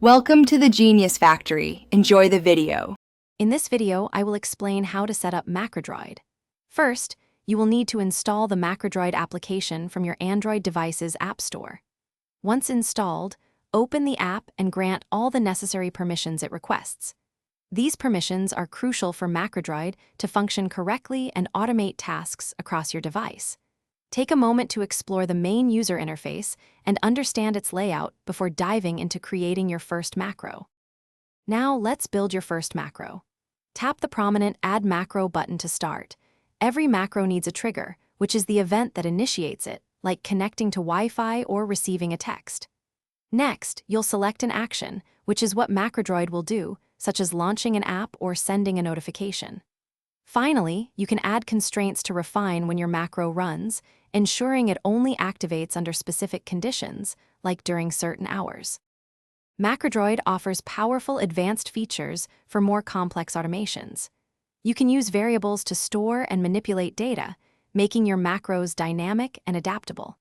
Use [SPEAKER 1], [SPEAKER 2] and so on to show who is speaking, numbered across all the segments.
[SPEAKER 1] Welcome to the Genius Factory. Enjoy the video.
[SPEAKER 2] In this video, I will explain how to set up MacroDroid. First, you will need to install the MacroDroid application from your Android device's App Store. Once installed, open the app and grant all the necessary permissions it requests. These permissions are crucial for MacroDroid to function correctly and automate tasks across your device. Take a moment to explore the main user interface and understand its layout before diving into creating your first macro. Now, let's build your first macro. Tap the prominent Add Macro button to start. Every macro needs a trigger, which is the event that initiates it, like connecting to Wi-Fi or receiving a text. Next, you'll select an action, which is what MacroDroid will do, such as launching an app or sending a notification. Finally, you can add constraints to refine when your macro runs, ensuring it only activates under specific conditions, like during certain hours. MacroDroid offers powerful advanced features for more complex automations. You can use variables to store and manipulate data, making your macros dynamic and adaptable.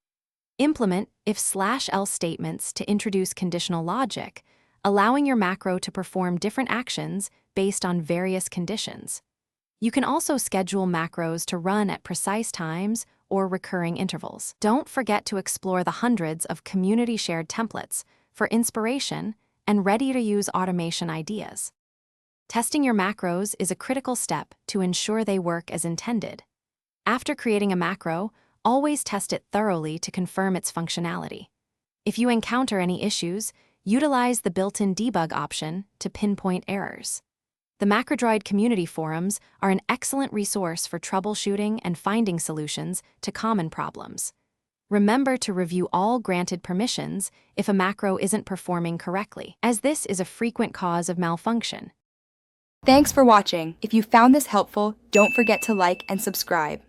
[SPEAKER 2] Implement if/else statements to introduce conditional logic, allowing your macro to perform different actions based on various conditions. You can also schedule macros to run at precise times or recurring intervals. Don't forget to explore the hundreds of community-shared templates for inspiration and ready-to-use automation ideas. Testing your macros is a critical step to ensure they work as intended. After creating a macro, always test it thoroughly to confirm its functionality. If you encounter any issues, utilize the built-in debug option to pinpoint errors. The MacroDroid community forums are an excellent resource for troubleshooting and finding solutions to common problems. Remember to review all granted permissions if a macro isn't performing correctly, as this is a frequent cause of malfunction.
[SPEAKER 1] Thanks for watching. If you found this helpful, don't forget to like and subscribe.